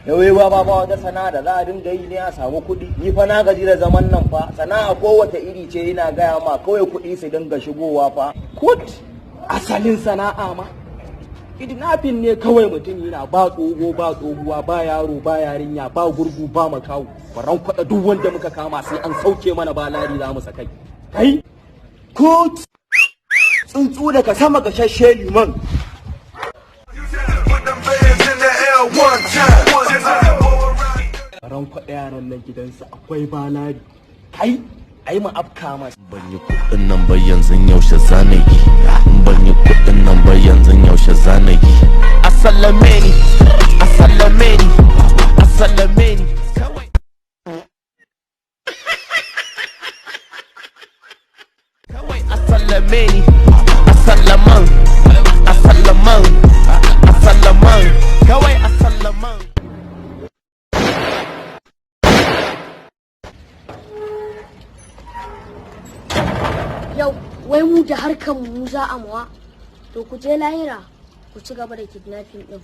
Yawai ba wata sana'a da za a dinga yi ne a samu kuɗi. Ni fa na gaji da zaman nan fa. Sana'a kowace iri ce ina gaya ma kawai kuɗi su dinga shigowa fa. Kut asalin sana'a ma. Kidnapping ne kawai mutum yana ba tsoho ba tsohuwa ba yaro ba yarinya ba gurgu ba makawu. Baran kwaɗa duk wanda muka kama sai an sauke mana balari za mu sakai. Kai? Kut tsuntsu daga sama ga shashe liman. Ran kwaɗa yaran nan gidansa akwai balari. Kai, ai mu afka masa. Ban yi kuɗin nan ba yanzu yaushe zanayi. Ban yi kuɗin nan ba yanzu yaushe zanayi. A sallame ni, a sallame ni, a sallame ni. Kawai a sallame ni, a sallaman, a sallaman, a sallaman. Kawai a sallaman. Yau, wai mu da harkar mu za a mawa, to ku je lahira ku ci gaba da kidnapping din.